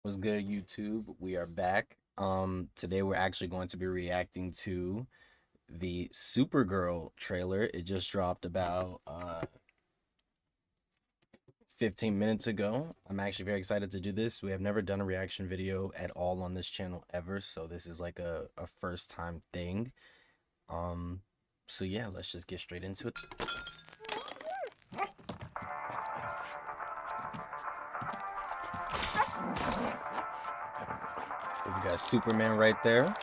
What's good, YouTube? We are back. Today we're actually going to be reacting to the Supergirl trailer. It just dropped about 15 minutes ago. I'm actually very excited to do this. We have never done a reaction video at all on this channel ever, so this is like a first time thing. Um, so yeah, let's just get straight into it. We got Superman right there.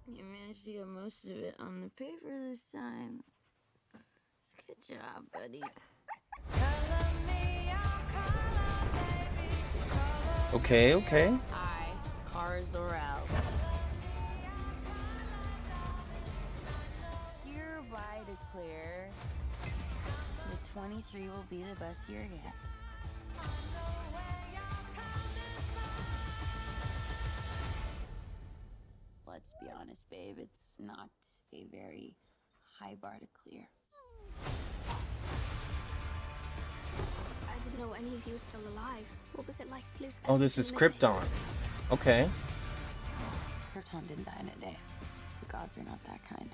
You managed to get most of it on the paper this time. Good job, buddy. Okay. Hi, cars are out. Hereby declare the 23 will be the best year yet. Let's be honest, babe, it's not a very high bar to clear. I didn't know any of you were still alive. What was it like to lose Oh, this is everything in a day? Krypton. Okay. Krypton didn't die in a day. The gods are not that kind.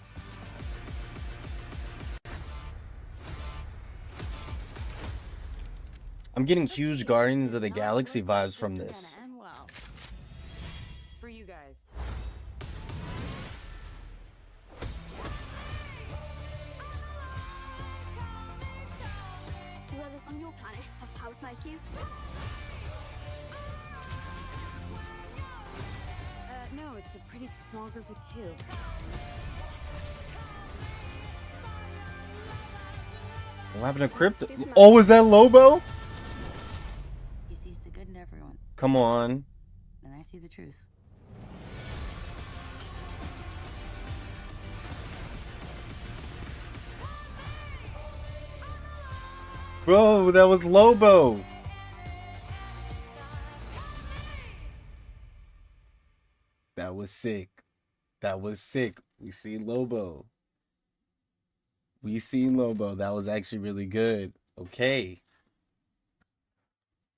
I'm getting huge Guardians of the Galaxy vibes from This this. is gonna end well. For you guys. Do others on your planet have powers like you? No, it's a pretty small group of two. What happened to Crypto? Oh, is that Lobo? He sees the good in everyone, Come on. and I see the truth. Bro, that was Lobo. That was sick. That was sick. We see Lobo. We see Lobo. That was actually really good. Okay.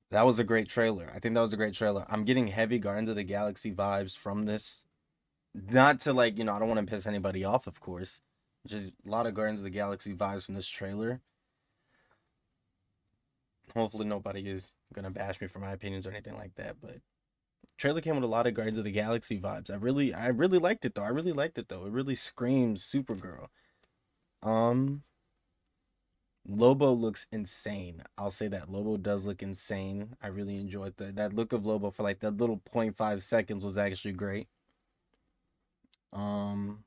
That was a great trailer. I think that was a great trailer. I'm getting heavy Guardians of the Galaxy vibes from this. Not to like, I don't want to piss anybody off, of course. Just a lot of Guardians of the Galaxy vibes from this trailer. Hopefully nobody is gonna bash me for my opinions or anything like that, but trailer came with a lot of Guardians of the Galaxy vibes. I really liked it though. I really liked it though. It really screams Supergirl. Um Lobo looks insane. I'll say that Lobo does look insane. I really enjoyed that look of Lobo for like that little 0.5 seconds was actually great. Um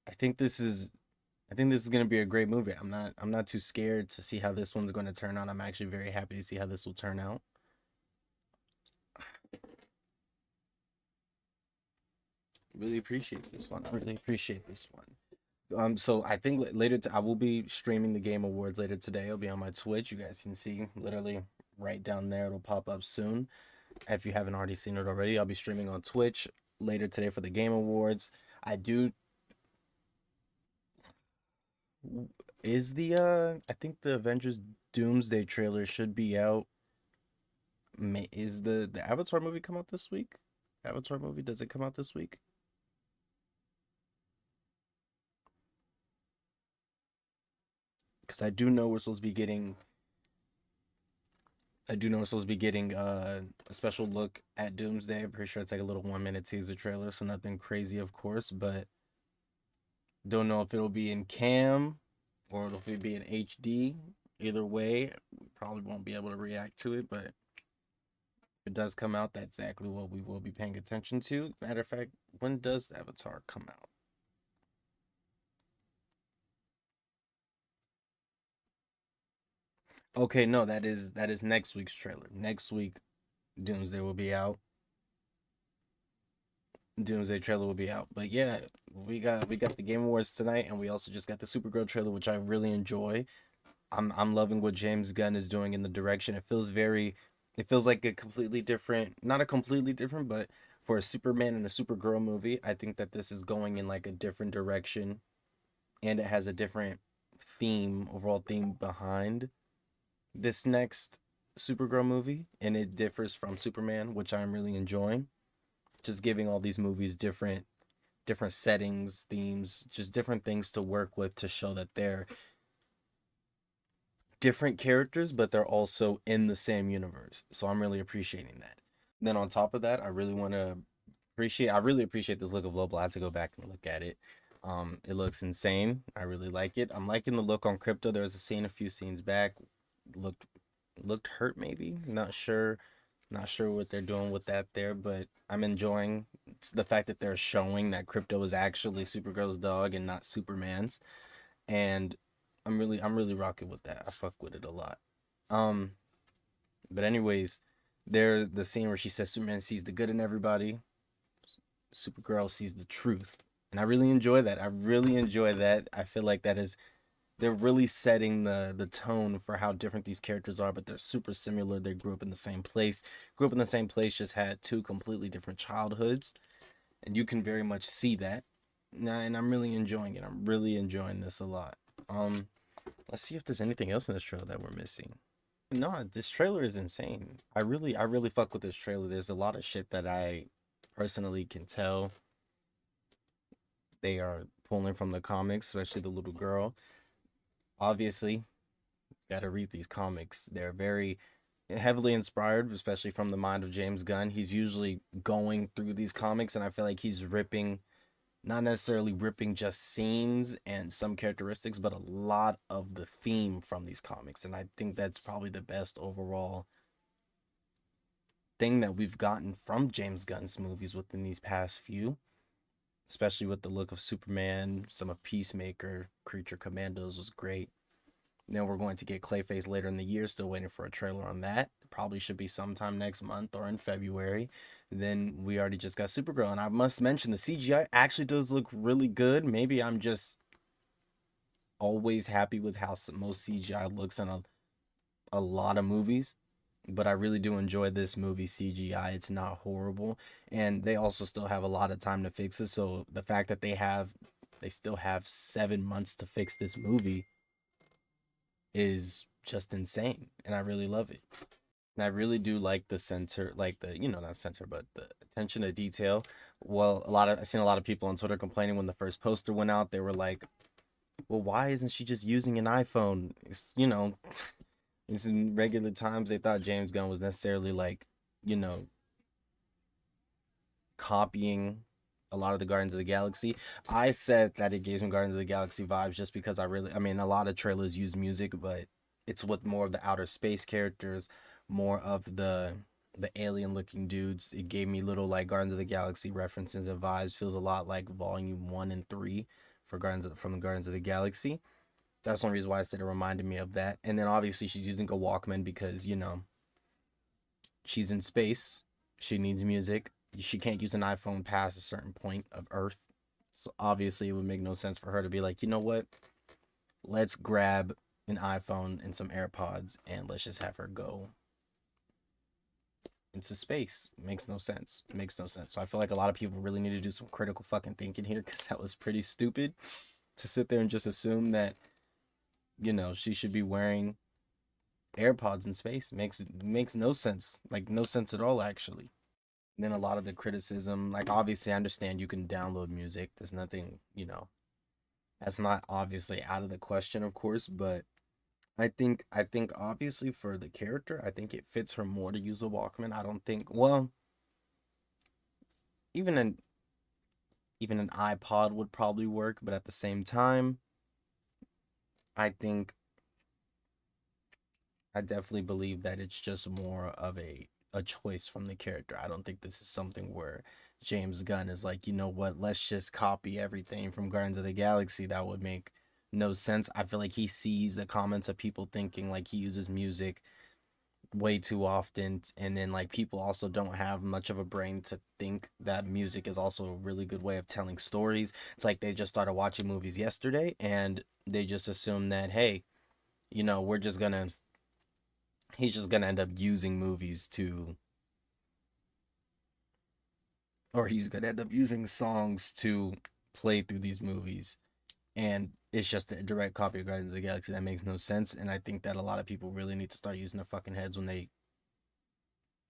I think this is I think this is gonna be a great movie. I'm not too scared to see how this one's gonna turn out. I'm actually very happy to see how this will turn out. Really appreciate this one. I really appreciate this one. So I think later I will be streaming the Game Awards later today. It'll be on my Twitch. You guys can see literally right down there. It'll pop up soon. If you haven't already seen it already, I'll be streaming on Twitch later today for the Game Awards. I do is the I think the Avengers Doomsday trailer should be out. Is the Avatar movie come out this week? Avatar movie, does it come out this week? Because I do know we're supposed to be getting a special look at Doomsday. I'm pretty sure it's like a little 1 minute teaser trailer, so nothing crazy, of course, but don't know if it'll be in cam or if it'll be in HD. Either way, we probably won't be able to react to it, but if it does come out, that's exactly what we will be paying attention to. Matter of fact, when does Avatar come out? Okay, no, that is next week's trailer. Next week, Doomsday will be out. Doomsday trailer will be out. But yeah, we got the Game Awards tonight, and we also just got the Supergirl trailer, which I really enjoy. I'm loving what James Gunn is doing in the direction. It feels like a completely different, not a completely different, but for a Superman and a Supergirl movie, I think that this is going in like a different direction, and it has a different overall theme behind. this next Supergirl movie, and it differs from Superman, which I'm really enjoying. Just giving all these movies different settings, themes, just different things to work with to show that they're different characters, but they're also in the same universe. So I'm really appreciating that. Then on top of that, I really appreciate this look of Lobo. I had to go back and look at it. It looks insane. I really like it. I'm liking the look on Crypto. There was a scene a few scenes back. Looked looked hurt maybe. Not sure. Not sure what they're doing with that there, but I'm enjoying the fact that they're showing that Crypto is actually Supergirl's dog and not Superman's. And I'm really rocking with that. I fuck with it a lot. Um, but anyways, there the scene where she says Superman sees the good in everybody, Supergirl sees the truth. And I really enjoy that. I really enjoy that. I feel like that is they're really setting the tone for how different these characters are, but they're super similar. They grew up in the same place. Grew up in the same place, just had two completely different childhoods. And you can very much see that. And I'm really enjoying it. I'm really enjoying this a lot. Um, let's see if there's anything else in this trailer that we're missing. No, this trailer is insane. I really fuck with this trailer. There's a lot of shit that I personally can tell they are pulling from the comics, especially the little girl. Obviously, gotta read these comics. They're very heavily inspired, especially from the mind of James Gunn. He's usually going through these comics, and I feel like he's ripping, not necessarily ripping just scenes and some characteristics, but a lot of the theme from these comics. And I think that's probably the best overall thing that we've gotten from James Gunn's movies within these past few, especially with the look of Superman, some of Peacemaker, Creature Commandos was great. Then we're going to get Clayface later in the year. Still waiting for a trailer on that. Probably should be sometime next month or in February. Then we already just got Supergirl. And I must mention the CGI actually does look really good. Maybe I'm just always happy with how most CGI looks in a lot of movies. But I really do enjoy this movie CGI. It's not horrible. And they also still have a lot of time to fix it. So the fact that they still have 7 months to fix this movie is just insane, and I really love it. And I really do like the center, like the not center, but the attention to detail. Well, I've seen a lot of people on Twitter complaining when the first poster went out. They were like, "Well, why isn't she just using an iPhone?" It's in regular times they thought James Gunn was necessarily like, you know, copying a lot of the Guardians of the Galaxy. I said that it gives me Guardians of the Galaxy vibes just because I mean, a lot of trailers use music, but it's with more of the outer space characters, more of the alien looking dudes. It gave me little like Guardians of the Galaxy references and vibes. Feels a lot like Volume 1 and 3 for from the Guardians of the Galaxy. That's one reason why I said it reminded me of that. And then obviously she's using a Walkman because, she's in space. She needs music. She can't use an iPhone past a certain point of Earth. So obviously, it would make no sense for her to be like, you know what? Let's grab an iPhone and some AirPods and let's just have her go into space. Makes no sense. Makes no sense. So I feel like a lot of people really need to do some critical fucking thinking here because that was pretty stupid to sit there and just assume that, she should be wearing AirPods in space. Makes no sense. Like no sense at all, actually. And then a lot of the criticism, like obviously I understand you can download music. There's nothing, that's not obviously out of the question, of course, but I think obviously for the character, I think it fits her more to use a Walkman. I don't think well, even an even an iPod would probably work, but at the same time, I think I definitely believe that it's just more of a choice from the character. I don't think this is something where James Gunn is like, you know what, let's just copy everything from Guardians of the Galaxy. That would make no sense. I feel like he sees the comments of people thinking like he uses music way too often, and then like people also don't have much of a brain to think that music is also a really good way of telling stories. It's like they just started watching movies yesterday and they just assume that, hey, we're just gonna he's just gonna end up using movies to, or he's gonna end up using songs to play through these movies. and it's just a direct copy of Guardians of the Galaxy that makes no sense. And I think that a lot of people really need to start using their fucking heads when they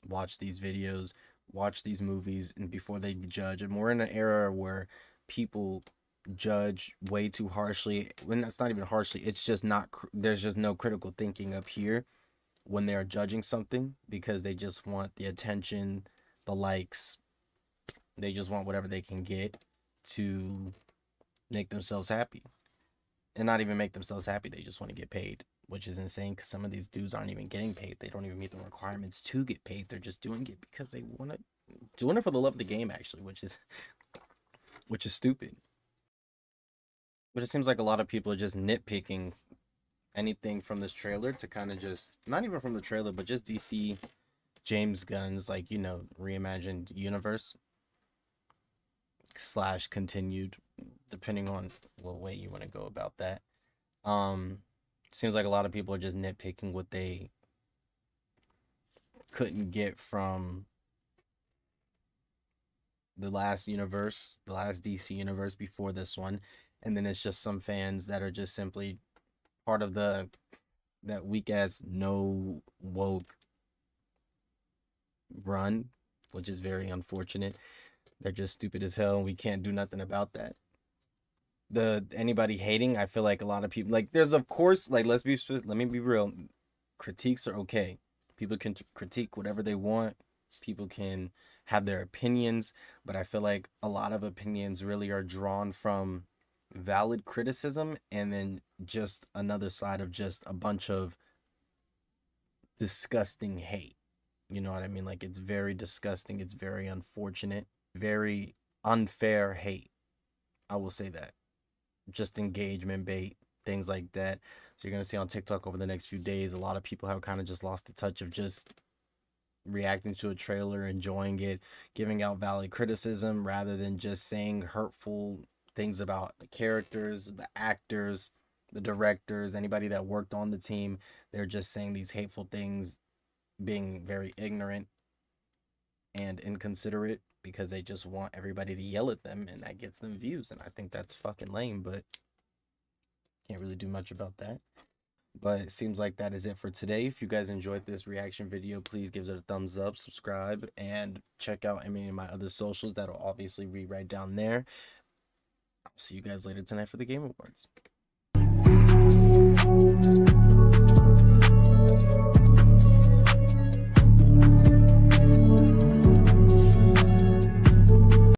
watch these videos, watch these movies, and before they judge. And we're in an era where people judge way too harshly. When that's not even harshly, it's just not. There's just no critical thinking up here when they are judging something, because they just want the attention, the likes. They just want whatever they can get to make themselves happy, and not even make themselves happy. They just want to get paid, which is insane because some of these dudes aren't even getting paid. They don't even meet the requirements to get paid. They're just doing it because they want to, doing it for the love of the game, actually, which is stupid. But it seems like a lot of people are just nitpicking anything from this trailer to kind of just, not even from the trailer, but just DC James Gunn's, like, reimagined universe slash continued, depending on what way you want to go about that. Seems like a lot of people are just nitpicking what they couldn't get from the last universe, the last DC universe before this one. And then it's just some fans that are just simply part of that weak ass no woke run, which is very unfortunate. They're just stupid as hell, and we can't do nothing about that. Anybody hating, I feel like a lot of people, like, there's, of course, like, let me be real, critiques are okay. People can critique whatever they want. People can have their opinions, but I feel like a lot of opinions really are drawn from valid criticism, and then just another side of just a bunch of disgusting hate. You know what I mean? Like, it's very disgusting. It's very unfortunate. Very unfair hate. I will say that. Just engagement bait, things like that. So you're going to see on TikTok over the next few days, a lot of people have kind of just lost the touch of just reacting to a trailer, enjoying it, giving out valid criticism rather than just saying hurtful things about the characters, the actors, the directors, anybody that worked on the team. They're just saying these hateful things, being very ignorant and inconsiderate because they just want everybody to yell at them, and that gets them views. And I think that's fucking lame, but can't really do much about that. But it seems like that is it for today. If you guys enjoyed this reaction video, please give it a thumbs up, subscribe, and check out any of my other socials that'll obviously be right down there. I'll see you guys later tonight for the Game Awards.